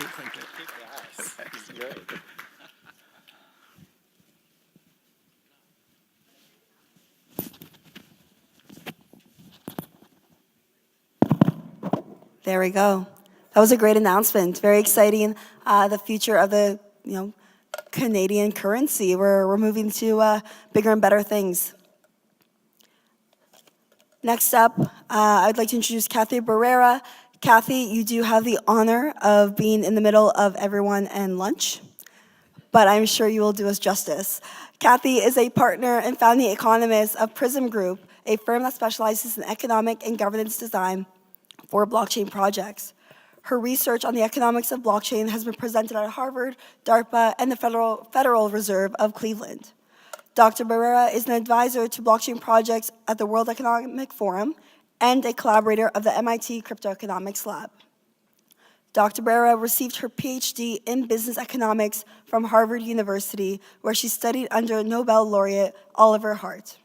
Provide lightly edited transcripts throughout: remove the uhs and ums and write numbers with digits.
Yes, that's great. There we go. That was a great announcement. Very exciting. The future of the Canadian currency. We're moving to bigger and better things. Next up, I'd like to introduce Cathy Barrera. Cathy, you do have the honor of being in the middle of everyone and lunch, but I'm sure you will do us justice. Cathy is a partner and founding economist of Prism Group, a firm that specializes in economic and governance design for blockchain projects. Her research on the economics of blockchain has been presented at Harvard, DARPA, and the Federal Reserve of Cleveland. Dr. Barrera is an advisor to blockchain projects at the World Economic Forum and a collaborator of the MIT Cryptoeconomics Lab. Dr. Barrera received her PhD in business economics from Harvard University, where she studied under Nobel laureate Oliver Hart.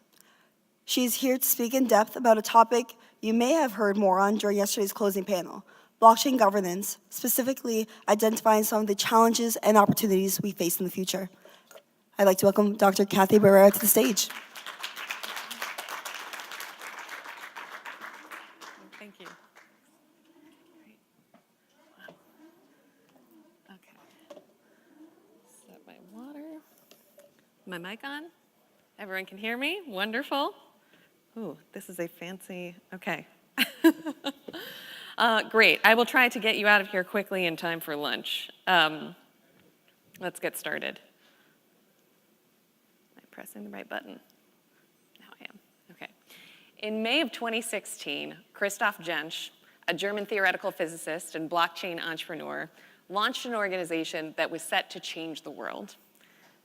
She is here to speak in depth about a topic you may have heard more on during yesterday's closing panel, blockchain governance, specifically identifying some of the challenges and opportunities we face in the future. I'd like to welcome Dr. Cathy Barrera to the stage. Thank you. Wow. Okay. Set my water. My mic on? Everyone can hear me? Wonderful. Ooh, this is a fancy, okay. Great. I will try to get you out of here quickly in time for lunch. Let's get started. Pressing the right button. Now I am. Okay. In May of 2016, Christoph Jensch, a German theoretical physicist and blockchain entrepreneur, launched an organization that was set to change the world.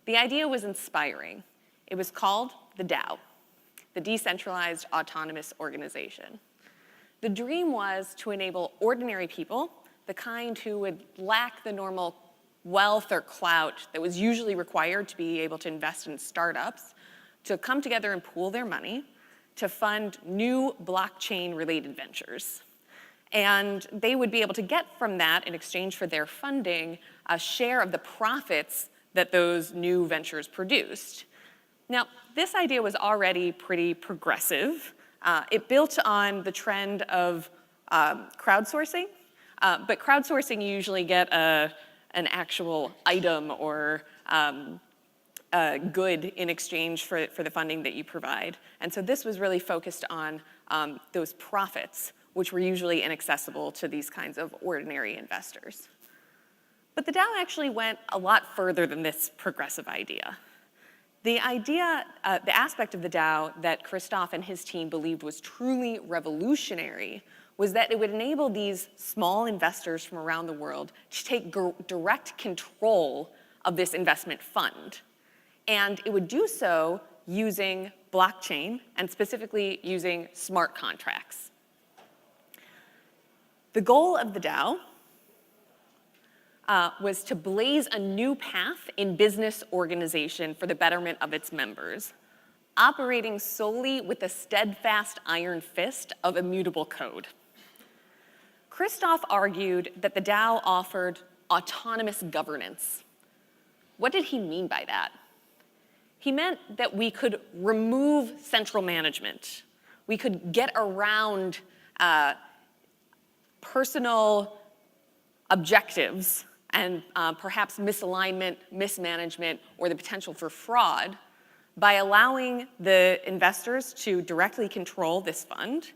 The idea was inspiring. It was called the DAO, the Decentralized Autonomous Organization. The dream was to enable ordinary people, the kind who would lack the normal wealth or clout that was usually required to be able to invest in startups, to come together and pool their money to fund new blockchain-related ventures. And they would be able to get from that, in exchange for their funding, a share of the profits that those new ventures produced. Now, this idea was already pretty progressive. It built on the trend of crowdsourcing, but crowdsourcing, you usually get an actual item or a good in exchange for the funding that you provide. And so this was really focused on those profits, which were usually inaccessible to these kinds of ordinary investors. But the DAO actually went a lot further than this progressive idea. The aspect of the DAO that Christoph and his team believed was truly revolutionary was that it would enable these small investors from around the world to take direct control of this investment fund. And it would do so using blockchain, and specifically using smart contracts. The goal of the DAO was to blaze a new path in business organization for the betterment of its members, operating solely with the steadfast iron fist of immutable code. Christoph argued that the DAO offered autonomous governance. What did he mean by that? He meant that we could remove central management. We could get around personal objectives and perhaps misalignment, mismanagement, or the potential for fraud by allowing the investors to directly control this fund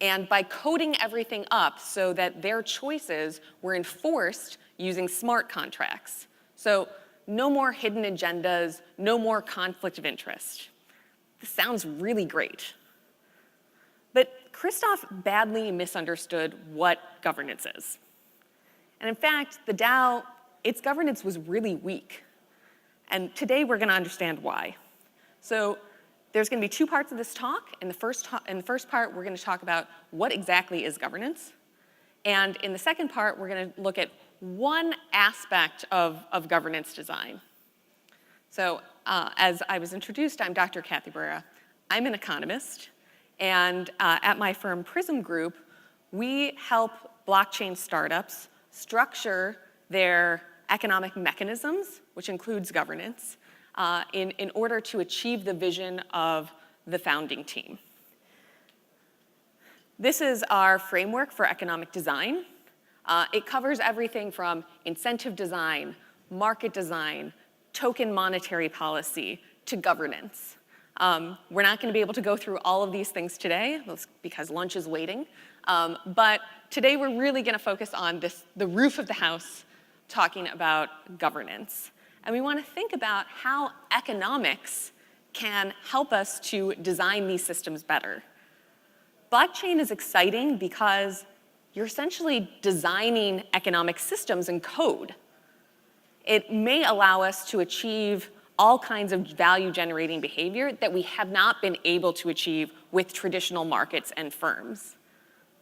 and by coding everything up so that their choices were enforced using smart contracts. So no more hidden agendas, no more conflict of interest. This sounds really great. But Christoph badly misunderstood what governance is. And in fact, the DAO, its governance was really weak. And today we're going to understand why. So there's going to be two parts of this talk. In the first part, we're going to talk about what exactly is governance. And in the second part, we're going to look at one aspect of governance design. So as I was introduced, I'm Dr. Cathy Barrera. I'm an economist. And at my firm, Prism Group, we help blockchain startups structure their economic mechanisms, which includes governance, in order to achieve the vision of the founding team. This is our framework for economic design. It covers everything from incentive design, market design, token monetary policy, to governance. We're not going to be able to go through all of these things today because lunch is waiting. But today we're really going to focus on the roof of the house, talking about governance. And we want to think about how economics can help us to design these systems better. Blockchain is exciting because you're essentially designing economic systems in code. It may allow us to achieve all kinds of value-generating behavior that we have not been able to achieve with traditional markets and firms.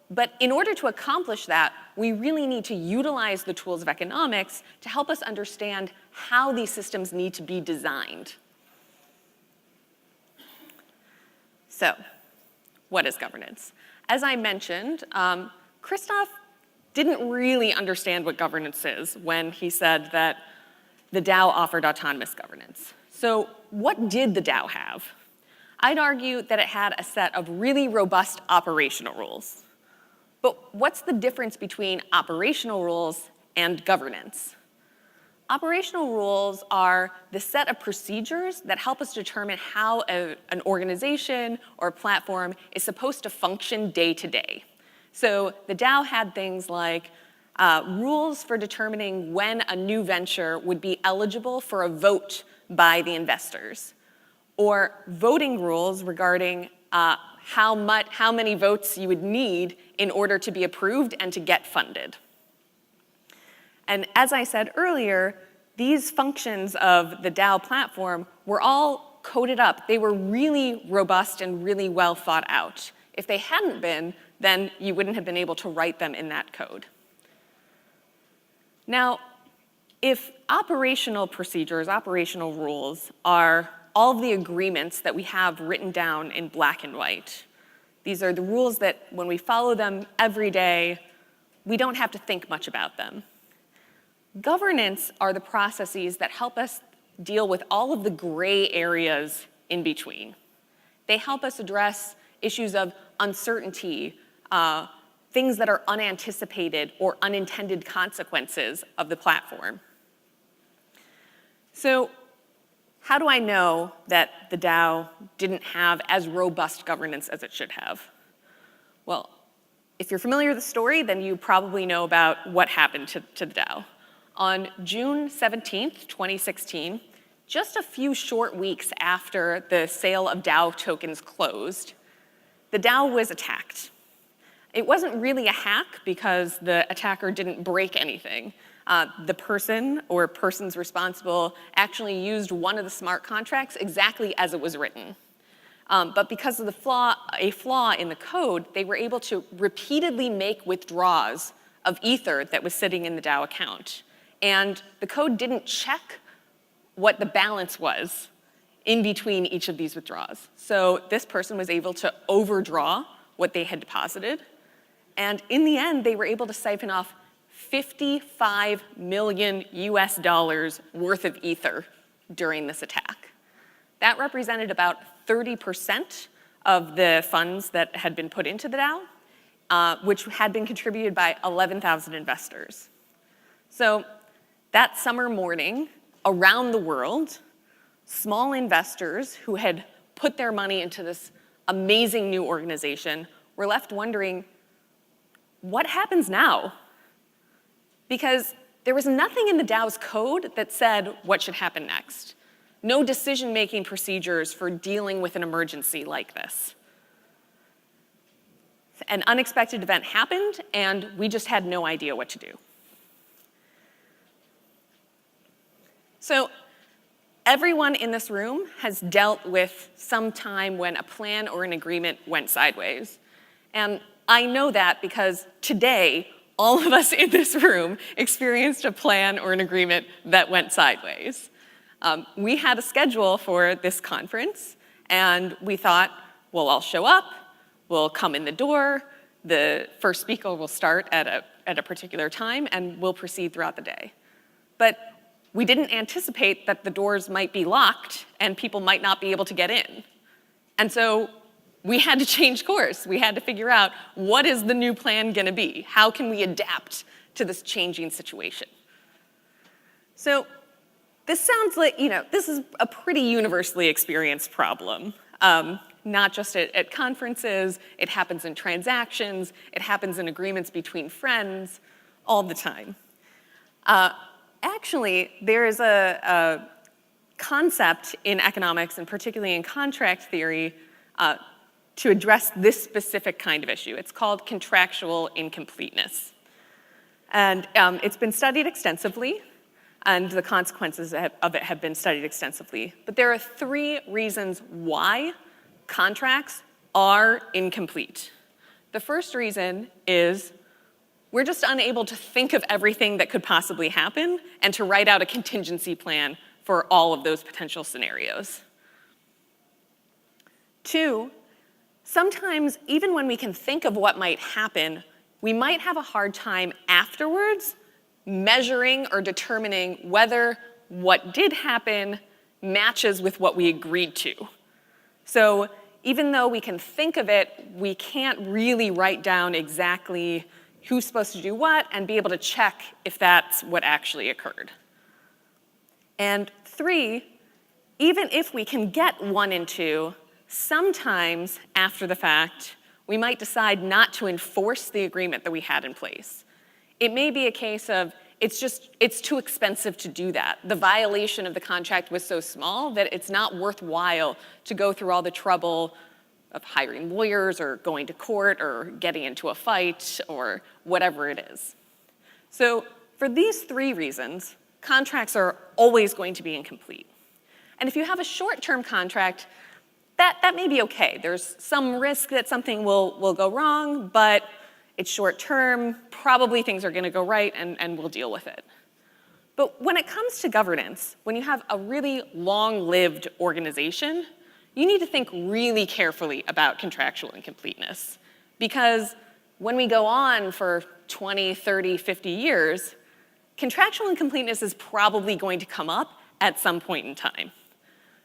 But in order to accomplish that, we really need to utilize the tools of economics to help us understand how these systems need to be designed. So, what is governance? As I mentioned, Christoph didn't really understand what governance is when he said that the DAO offered autonomous governance. So what did the DAO have? I'd argue that it had a set of really robust operational rules. But what's the difference between operational rules and governance? Operational rules are the set of procedures that help us determine how an organization or platform is supposed to function day to day. So the DAO had things like rules for determining when a new venture would be eligible for a vote by the investors, or voting rules regarding how many votes you would need in order to be approved and to get funded. And as I said earlier, these functions of the DAO platform were all coded up. They were really robust and really well thought out. If they hadn't been, then you wouldn't have been able to write them in that code. Now, if operational procedures, operational rules are all of the agreements that we have written down in black and white, these are the rules that when we follow them every day, we don't have to think much about them. Governance are the processes that help us deal with all of the gray areas in between. They help us address issues of uncertainty, things that are unanticipated or unintended consequences of the platform. So how do I know that the DAO didn't have as robust governance as it should have? Well, if you're familiar with the story, then you probably know about what happened to the DAO. On June 17th, 2016, just a few short weeks after the sale of DAO tokens closed, the DAO was attacked. It wasn't really a hack because the attacker didn't break anything. The person or persons responsible actually used one of the smart contracts exactly as it was written. But because of a flaw in the code, they were able to repeatedly make withdrawals of Ether that was sitting in the DAO account. And the code didn't check what the balance was in between each of these withdrawals. So this person was able to overdraw what they had deposited. And in the end, they were able to siphon off $55 million worth of Ether during this attack. That represented about 30% of the funds that had been put into the DAO, which had been contributed by 11,000 investors. So that summer morning, around the world, small investors who had put their money into this amazing new organization were left wondering, what happens now? Because there was nothing in the DAO's code that said what should happen next. No decision-making procedures for dealing with an emergency like this. An unexpected event happened, and we just had no idea what to do. So everyone in this room has dealt with some time when a plan or an agreement went sideways. And I know that because today, all of us in this room experienced a plan or an agreement that went sideways. We had a schedule for this conference, and we thought, we'll all show up, we'll come in the door, the first speaker will start at at a particular time and will proceed throughout the day. But we didn't anticipate that the doors might be locked and people might not be able to get in. And so we had to change course. We had to figure out, what is the new plan gonna be? How can we adapt to this changing situation? So this sounds like, this is a pretty universally experienced problem. Not just at conferences, it happens in transactions, it happens in agreements between friends, all the time. Actually, there is a concept in economics, and particularly in contract theory, to address this specific kind of issue. It's called contractual incompleteness. And it's been studied extensively, and the consequences of it have been studied extensively. But there are 3 reasons why contracts are incomplete. The first reason is we're just unable to think of everything that could possibly happen and to write out a contingency plan for all of those potential scenarios. 2, sometimes even when we can think of what might happen, we might have a hard time afterwards measuring or determining whether what did happen matches with what we agreed to. So even though we can think of it, we can't really write down exactly who's supposed to do what and be able to check if that's what actually occurred. And 3, even if we can get 1 and 2, sometimes after the fact, we might decide not to enforce the agreement that we had in place. It may be a case of it's too expensive to do that. The violation of the contract was so small that it's not worthwhile to go through all the trouble of hiring lawyers or going to court or getting into a fight or whatever it is. So for these 3 reasons, contracts are always going to be incomplete. And if you have a short-term contract, that may be okay. There's some risk that something will go wrong, but it's short term, probably things are gonna go right and we'll deal with it. But when it comes to governance, when you have a really long-lived organization, you need to think really carefully about contractual incompleteness. Because when we go on for 20, 30, 50 years, contractual incompleteness is probably going to come up at some point in time.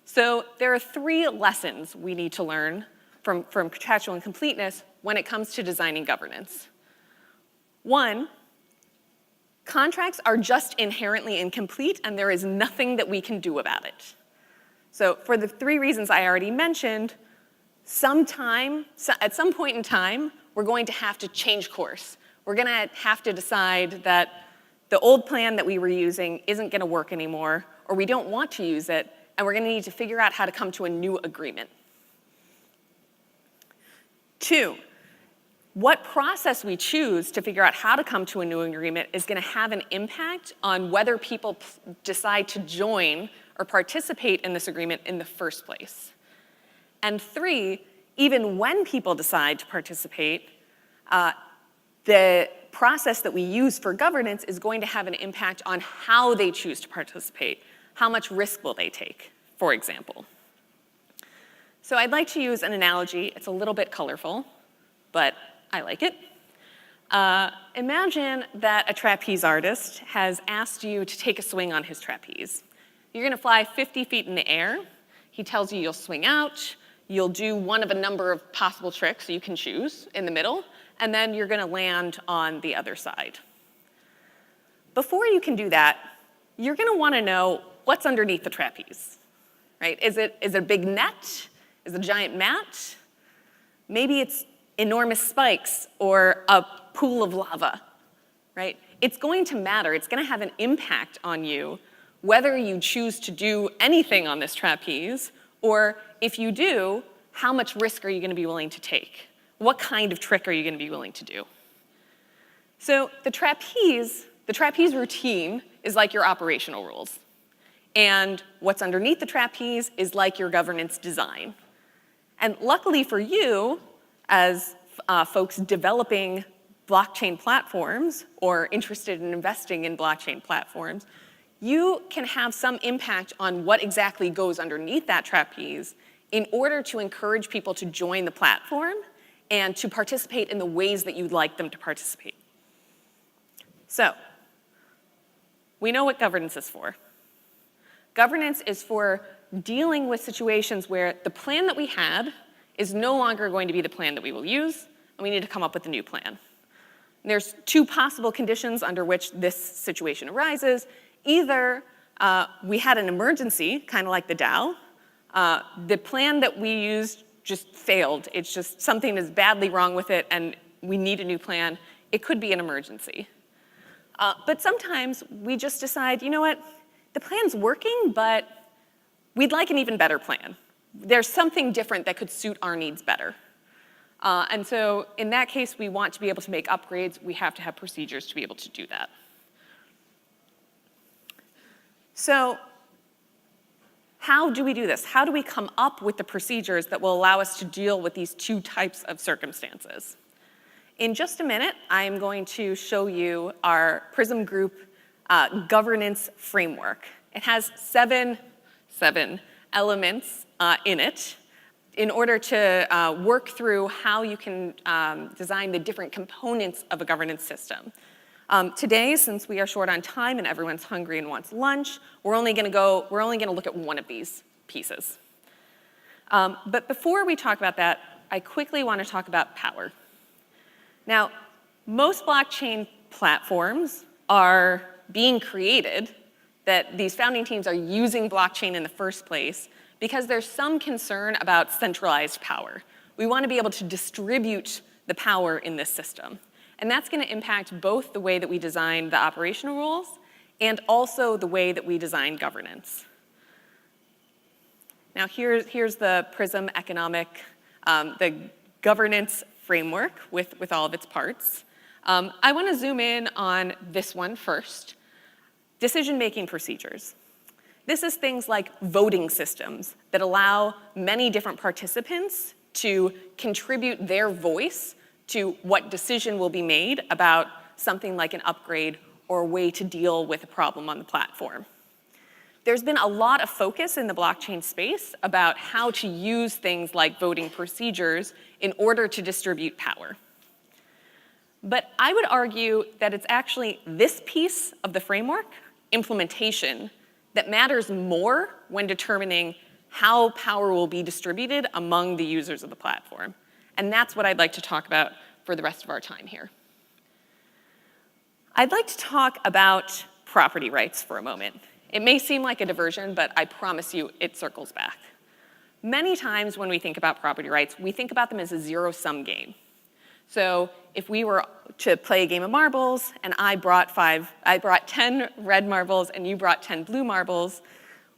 So there are 3 lessons we need to learn from contractual incompleteness when it comes to designing governance. 1, contracts are just inherently incomplete and there is nothing that we can do about it. So for the 3 reasons I already mentioned, at some point in time, we're going to have to change course. We're gonna have to decide that the old plan that we were using isn't gonna work anymore, or we don't want to use it, and we're gonna need to figure out how to come to a new agreement. 2, what process we choose to figure out how to come to a new agreement is gonna have an impact on whether people decide to join or participate in this agreement in the first place. And 3, even when people decide to participate, the process that we use for governance is going to have an impact on how they choose to participate. How much risk will they take, for example? So I'd like to use an analogy. It's a little bit colorful, but I like it. Imagine that a trapeze artist has asked you to take a swing on his trapeze. You're gonna fly 50 feet in the air. He tells you you'll swing out, you'll do one of a number of possible tricks you can choose in the middle, and then you're gonna land on the other side. Before you can do that, you're gonna wanna know what's underneath the trapeze, right? Is it a big net? Is it a giant mat? Maybe it's enormous spikes or a pool of lava, right? It's going to matter. It's gonna have an impact on you whether you choose to do anything on this trapeze, or if you do, how much risk are you gonna be willing to take? What kind of trick are you gonna be willing to do? So the trapeze routine is like your operational rules. And what's underneath the trapeze is like your governance design. And luckily for you, as folks developing blockchain platforms or interested in investing in blockchain platforms, you can have some impact on what exactly goes underneath that trapeze in order to encourage people to join the platform and to participate in the ways that you'd like them to participate. So, we know what governance is for. Governance is for dealing with situations where the plan that we had is no longer going to be the plan that we will use, and we need to come up with a new plan. And there's two possible conditions under which this situation arises. Either we had an emergency, kind of like the DAO. The plan that we used just failed. It's just something is badly wrong with it, and we need a new plan. It could be an emergency. But sometimes we just decide, you know what, the plan's working, but we'd like an even better plan. There's something different that could suit our needs better. And so in that case, we want to be able to make upgrades. We have to have procedures to be able to do that. So how do we do this? How do we come up with the procedures that will allow us to deal with these two types of circumstances? In just a minute, I'm going to show you our Prism Group governance framework. It has seven elements in it in order to work through how you can design the different components of a governance system. Today, since we are short on time and everyone's hungry and wants lunch, we're only going to look at one of these pieces. But before we talk about that, I quickly want to talk about power. Now, most blockchain platforms are being created, that these founding teams are using blockchain in the first place because there's some concern about centralized power. We want to be able to distribute the power in this system. And that's going to impact both the way that we design the operational rules and also the way that we design governance. Now, here's the Prism the governance framework with all of its parts. I want to zoom in on this one first. Decision-making procedures. This is things like voting systems that allow many different participants to contribute their voice to what decision will be made about something like an upgrade or a way to deal with a problem on the platform. There's been a lot of focus in the blockchain space about how to use things like voting procedures in order to distribute power. But I would argue that it's actually this piece of the framework, implementation, that matters more when determining how power will be distributed among the users of the platform. And that's what I'd like to talk about for the rest of our time here. I'd like to talk about property rights for a moment. It may seem like a diversion, but I promise you it circles back. Many times when we think about property rights, we think about them as a zero-sum game. So if we were to play a game of marbles and I brought 10 red marbles and you brought 10 blue marbles,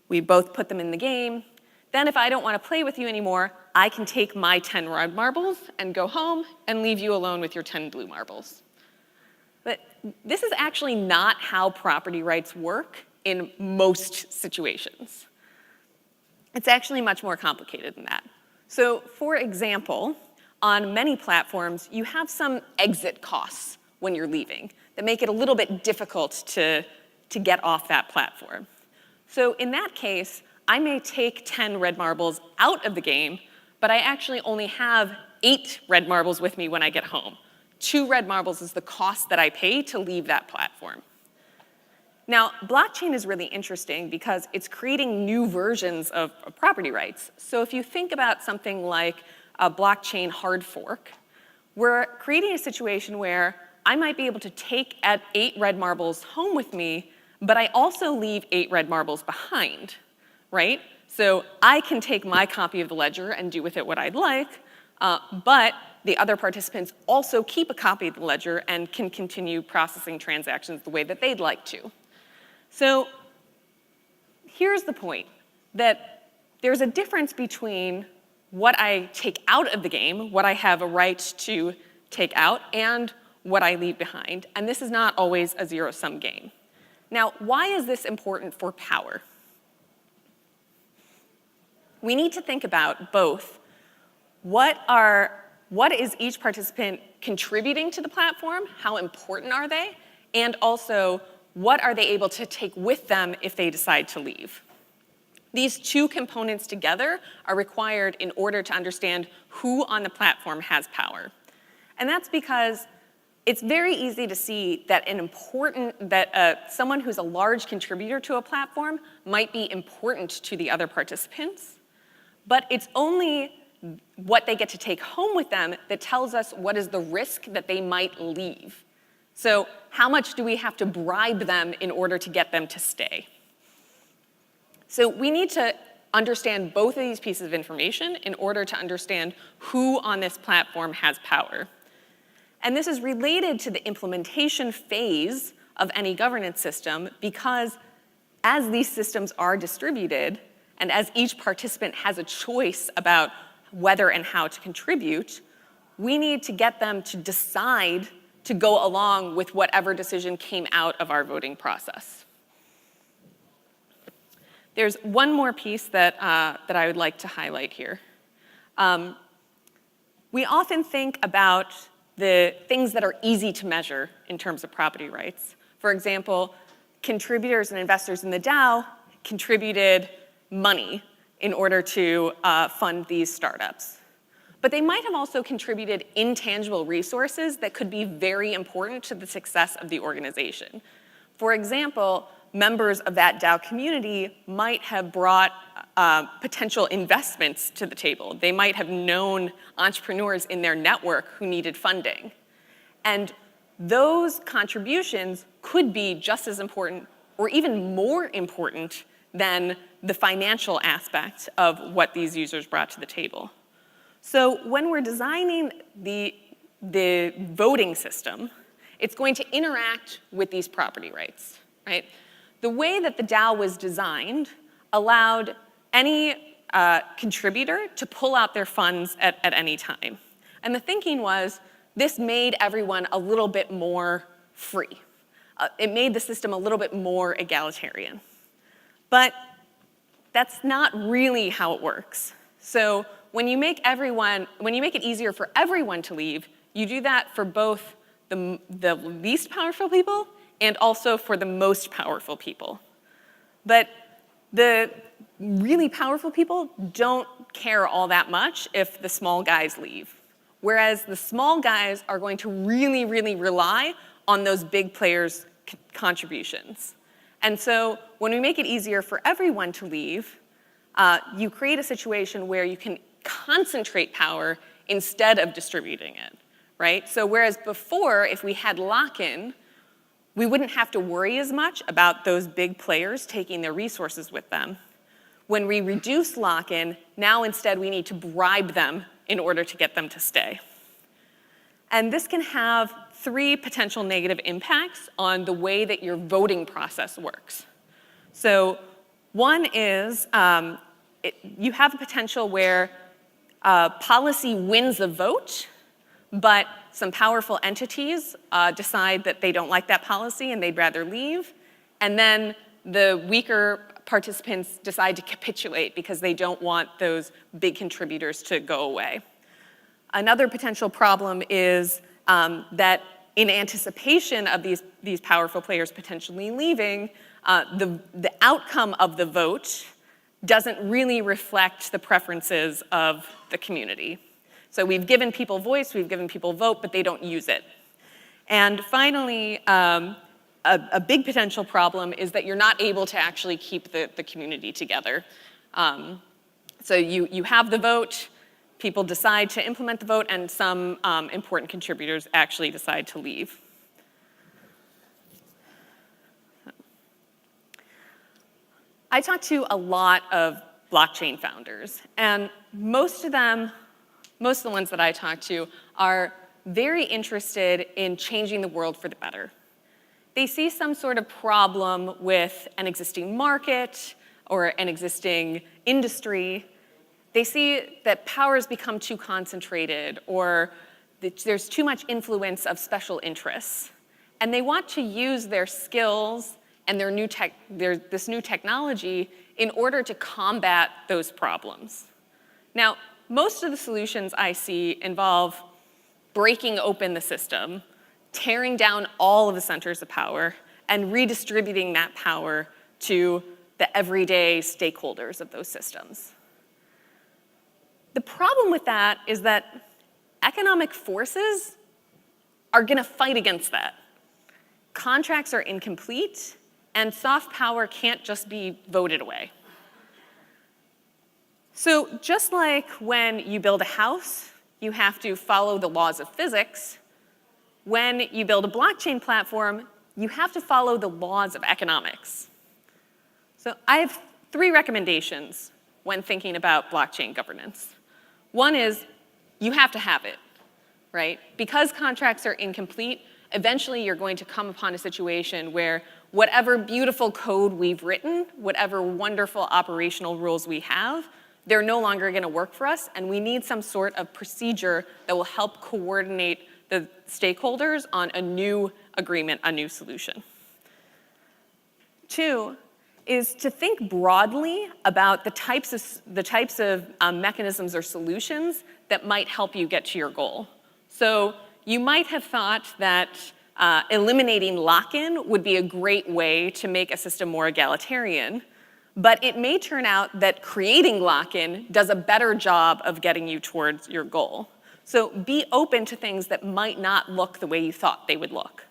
we both put them in the game. Then if I don't want to play with you anymore, I can take my 10 red marbles and go home and leave you alone with your 10 blue marbles. But this is actually not how property rights work in most situations. It's actually much more complicated than that. So for example, on many platforms, you have some exit costs when you're leaving that make it a little bit difficult to get off that platform. So in that case, I may take 10 red marbles out of the game, but I actually only have 8 red marbles with me when I get home. 2 red marbles is the cost that I pay to leave that platform. Now, blockchain is really interesting because it's creating new versions of property rights. So if you think about something like a blockchain hard fork, we're creating a situation where I might be able to take 8 red marbles home with me, but I also leave 8 red marbles behind, right? So I can take my copy of the ledger and do with it what I'd like, but the other participants also keep a copy of the ledger and can continue processing transactions the way that they'd like to. So here's the point, that there's a difference between what I take out of the game, what I have a right to take out, and what I leave behind. And this is not always a zero-sum game. Now, why is this important for power? We need to think about both what is each participant contributing to the platform, how important are they, and also what are they able to take with them if they decide to leave. These two components together are required in order to understand who on the platform has power. And that's because it's very easy to see that someone who's a large contributor to a platform might be important to the other participants, but it's only what they get to take home with them that tells us what is the risk that they might leave. So how much do we have to bribe them in order to get them to stay? So we need to understand both of these pieces of information in order to understand who on this platform has power. And this is related to the implementation phase of any governance system, because as these systems are distributed, and as each participant has a choice about whether and how to contribute, we need to get them to decide to go along with whatever decision came out of our voting process. There's one more piece that I would like to highlight here. We often think about the things that are easy to measure in terms of property rights. For example, contributors and investors in the DAO contributed money in order to fund these startups. But they might have also contributed intangible resources that could be very important to the success of the organization. For example, members of that DAO community might have brought potential investments to the table. They might have known entrepreneurs in their network who needed funding. And those contributions could be just as important or even more important than the financial aspect of what these users brought to the table. So when we're designing the voting system, it's going to interact with these property rights, right? The way that the DAO was designed allowed any contributor to pull out their funds at any time. And the thinking was, this made everyone a little bit more free. It made the system a little bit more egalitarian. But that's not really how it works. So when you make it easier for everyone to leave, you do that for both the least powerful people and also for the most powerful people. But the really powerful people don't care all that much if the small guys leave. Whereas the small guys are going to really, really rely on those big players' contributions. And so when we make it easier for everyone to leave, you create a situation where you can concentrate power instead of distributing it, right? So whereas before, if we had lock-in, we wouldn't have to worry as much about those big players taking their resources with them. When we reduce lock-in, now instead we need to bribe them in order to get them to stay. And this can have 3 potential negative impacts on the way that your voting process works. So one is you have a potential where policy wins a vote, but some powerful entities decide that they don't like that policy and they'd rather leave. And then the weaker participants decide to capitulate because they don't want those big contributors to go away. Another potential problem is that in anticipation of these powerful players potentially leaving, the outcome of the vote doesn't really reflect the preferences of the community. So we've given people voice, we've given people vote, but they don't use it. And finally, a big potential problem is that you're not able to actually keep the community together. So you have the vote, people decide to implement the vote, and some important contributors actually decide to leave. I talk to a lot of blockchain founders, and most of the ones that I talk to are very interested in changing the world for the better. They see some sort of problem with an existing market or an existing industry. They see that power has become too concentrated or that there's too much influence of special interests. And they want to use their skills and this new technology in order to combat those problems. Now, most of the solutions I see involve breaking open the system, tearing down all of the centers of power, and redistributing that power to the everyday stakeholders of those systems. The problem with that is that economic forces are going to fight against that. Contracts are incomplete, and soft power can't just be voted away. So just like when you build a house, you have to follow the laws of physics, when you build a blockchain platform, you have to follow the laws of economics. So I have 3 recommendations when thinking about blockchain governance. One is you have to have it, right? Because contracts are incomplete, eventually you're going to come upon a situation where whatever beautiful code we've written, whatever wonderful operational rules we have, they're no longer going to work for us, and we need some sort of procedure that will help coordinate the stakeholders on a new agreement, a new solution. 2 is to think broadly about the types of mechanisms or solutions that might help you get to your goal. So you might have thought that eliminating lock-in would be a great way to make a system more egalitarian, but it may turn out that creating lock-in does a better job of getting you towards your goal. So be open to things that might not look the way you thought they would look.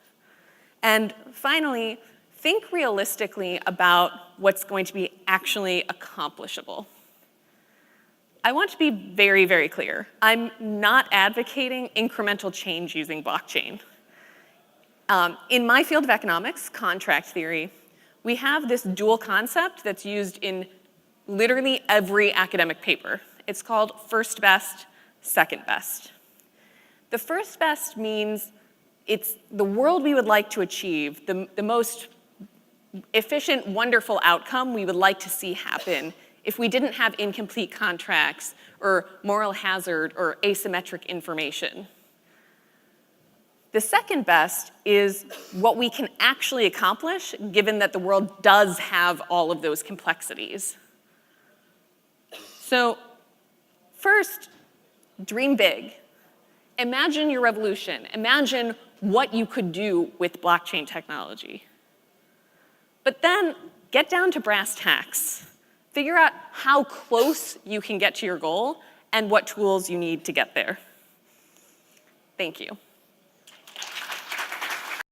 And finally, think realistically about what's going to be actually accomplishable. I want to be very, very clear. I'm not advocating incremental change using blockchain. In my field of economics, contract theory, we have this dual concept that's used in literally every academic paper. It's called first best, second best. The first best means it's the world we would like to achieve, the most efficient, wonderful outcome we would like to see happen if we didn't have incomplete contracts or moral hazard or asymmetric information. The second best is what we can actually accomplish, given that the world does have all of those complexities. So first, dream big. Imagine your revolution. Imagine what you could do with blockchain technology. But then get down to brass tacks. Figure out how close you can get to your goal and what tools you need to get there. Thank you.